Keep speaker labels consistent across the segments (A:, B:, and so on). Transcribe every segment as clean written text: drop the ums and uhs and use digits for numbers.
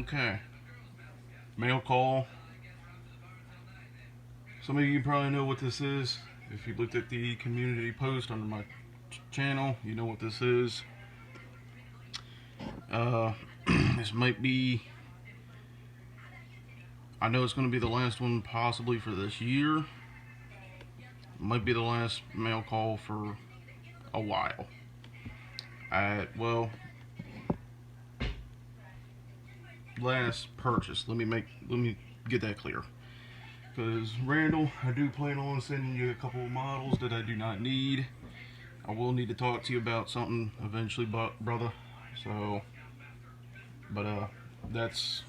A: Okay. Mail call. Some of you probably know what this is. If you looked at the community post under my channel, you know what this is. This might be, I know it's going to be the last one possibly for this year. Might be the last mail call for a while. Well, last purchase. Let me get that clear. Because Randall, I do plan on sending you a couple of models that I do not need. I will need to talk to you about something eventually, brother. So, but that's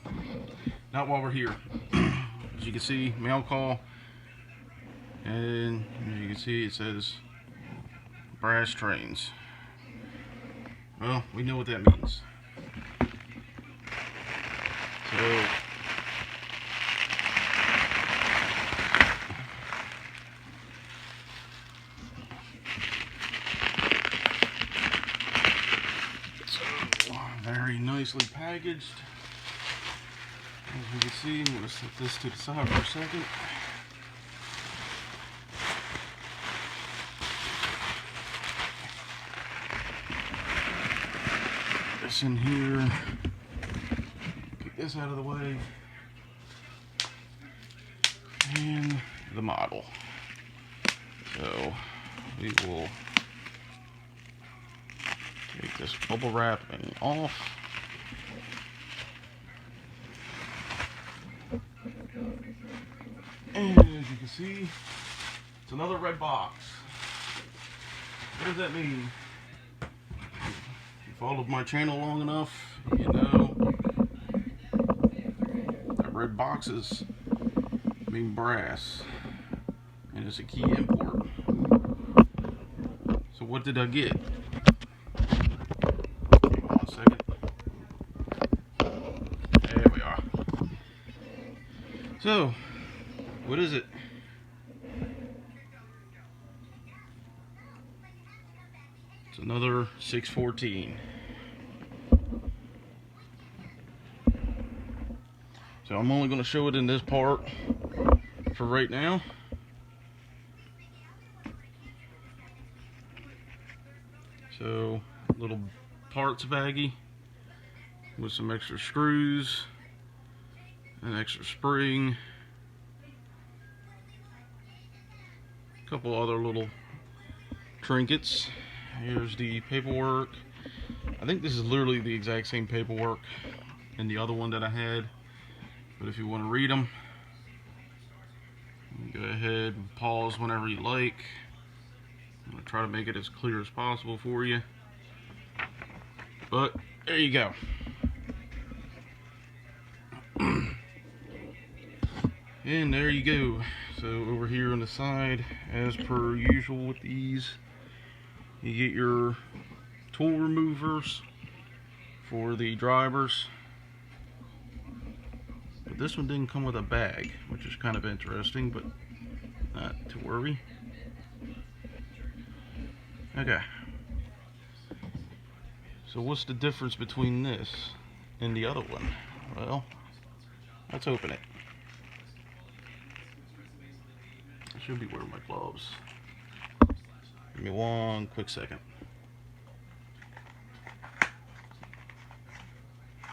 A: not why we're here. As you can see, mail call, and as you can see, it says brass trains. Well, we know what that means. So, very nicely packaged. As you can see, I'm going to set this to the side for a second. This in here. Get this out of the way. And the model. So we will take this bubble wrapping off. And as you can see, it's another red box. What does that mean? If you followed my channel long enough, you know that red boxes mean brass, and it's a key import. So what did I get? Give me 1 second. There we are. So, what is it? It's another 614. So I'm only going to show it in this part for right now. So, little parts baggie with some extra screws, an extra spring, a couple other little trinkets. Here's the paperwork. I think this is literally the exact same paperwork in the other one that I had, but if you want to read them, go ahead and pause whenever you like. I'm going to try to make it as clear as possible for you, but there you go. And there you go. So over here on the side, as per usual with these, you get your tool removers for the drivers. But this one didn't come with a bag, which is kind of interesting, but not to worry. Okay. So what's the difference between this and the other one? Well, let's open it. I should be wearing my gloves. Give me 1 quick second.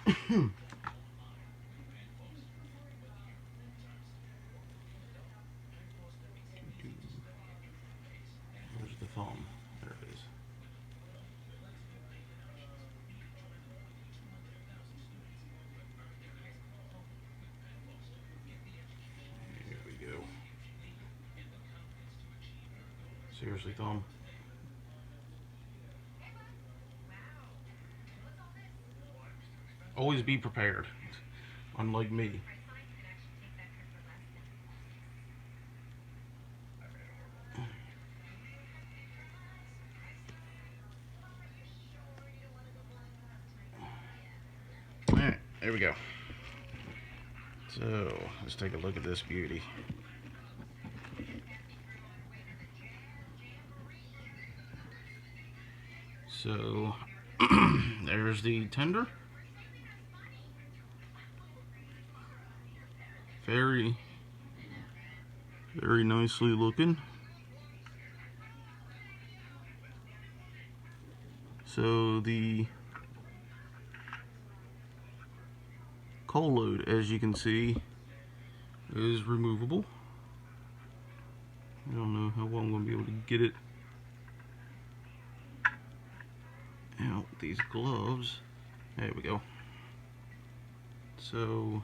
A: Where's the thumb? There it is. Here we go. Seriously, thumb. Always be prepared, unlike me. Alright, there we go. So, let's take a look at this beauty. So, there's the tender. Very, very nicely looking. So the coal load, as you can see, is removable. I don't know how well I'm going to be able to get it out with these gloves. There we go. So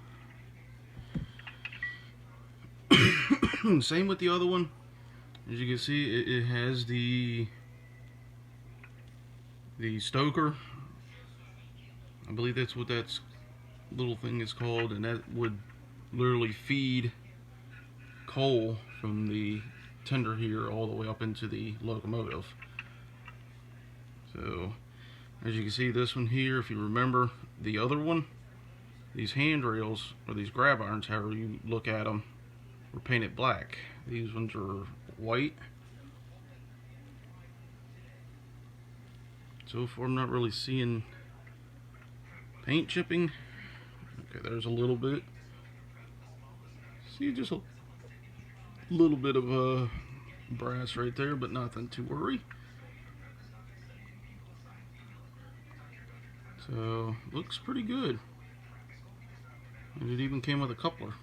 A: same with the other one. As you can see, it has the stoker. I believe that's what that little thing is called, and that would literally feed coal from the tender here all the way up into the locomotive. So as you can see, this one here, if you remember the other one, these handrails, or these grab irons, however you look at them, were painted black. These ones are white. So far I'm not really seeing paint chipping. Okay, there's a little bit. See, just a little bit of brass right there, but nothing to worry. So looks pretty good, and it even came with a coupler.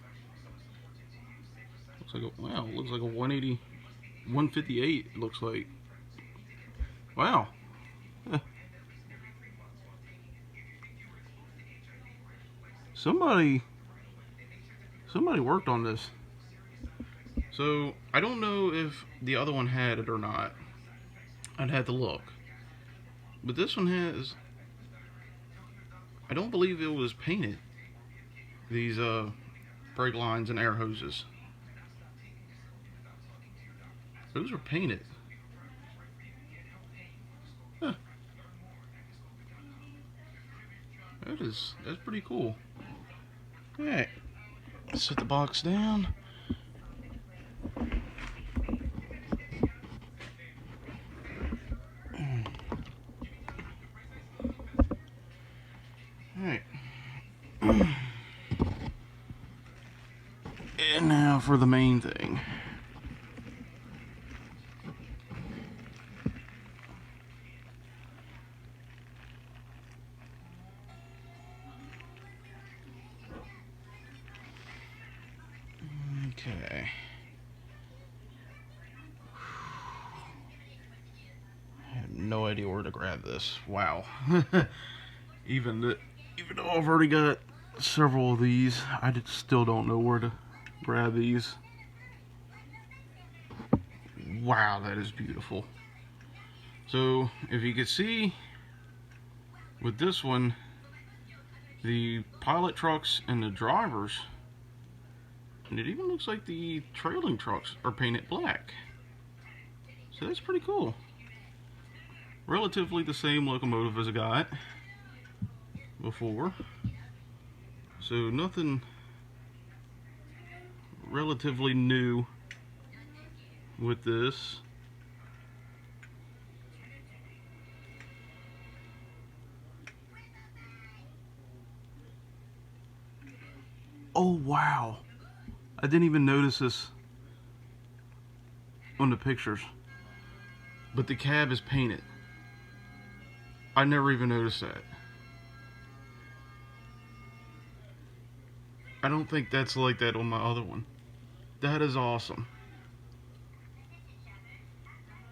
A: Looks like a, wow, looks like a 180, 158. It looks like. Wow. Somebody worked on this. So I don't know if the other one had it or not. I'd have to look. But this one has. I don't believe it was painted. These brake lines and air hoses. Those were painted. Huh. That's pretty cool. Alright. Set the box down. Alright. And now for the main thing. Okay. I have no idea where to grab this. Wow. Even though I've already got several of these, I still don't know where to grab these. Wow, that is beautiful. So if you can see with this one, the pilot trucks and the drivers, and it even looks like the trailing trucks are painted black. So that's pretty cool. Relatively the same locomotive as I got before. So nothing relatively new with this. Oh wow, I didn't even notice this on the pictures, but the cab is painted. I never even noticed that. I don't think that's like that on my other one. That is awesome.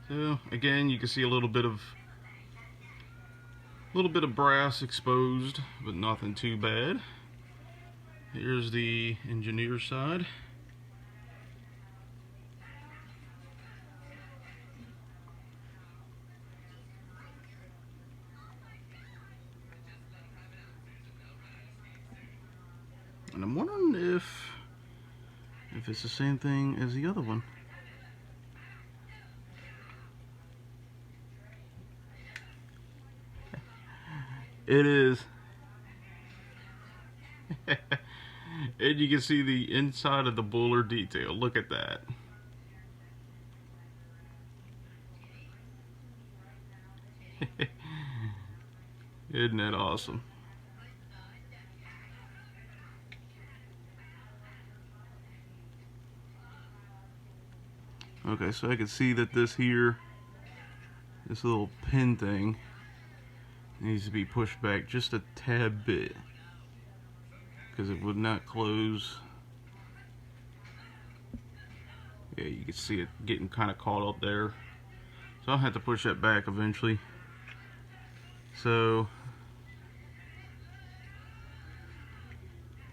A: So again, you can see a little bit of brass exposed, but nothing too bad. Here's the engineer side. And I'm wondering if it's the same thing as the other one. It is. And you can see the inside of the Buller detail. Look at that. Isn't that awesome? Okay, so I can see that this here, this little pin thing, needs to be pushed back just a tad bit because it would not close. Yeah, you can see it getting kind of caught up there. So I'll have to push that back eventually. So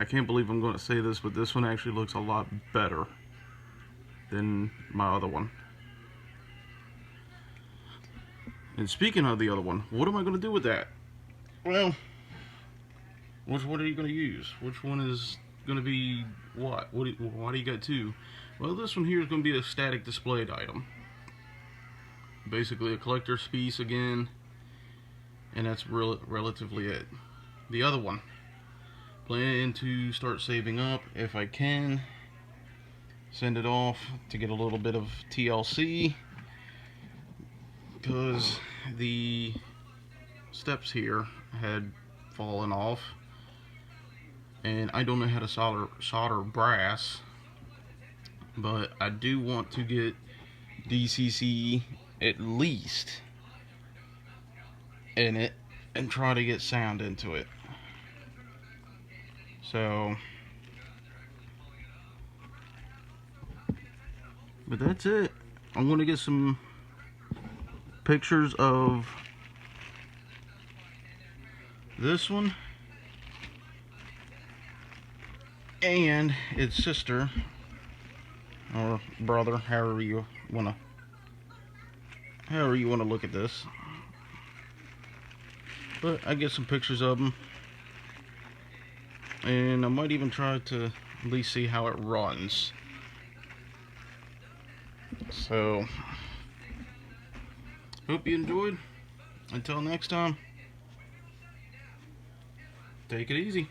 A: I can't believe I'm going to say this, but this one actually looks a lot better than my other one. And speaking of the other one, what am I going to do with that? Well, which one are you going to use? Which one is going to be what? Why do you got two? Well, this one here is going to be a static displayed item. Basically a collector's piece again, and that's relatively it. The other one, planning to start saving up if I can, send it off to get a little bit of TLC, because the steps here had fallen off, and I don't know how to solder brass, but I do want to get DCC at least in it and try to get sound into it. So, but that's it. I'm going to get some pictures of this one and its sister or brother, however you want to look at this. But I get some pictures of them, and I might even try to at least see how it runs. So, hope you enjoyed. Until next time, take it easy.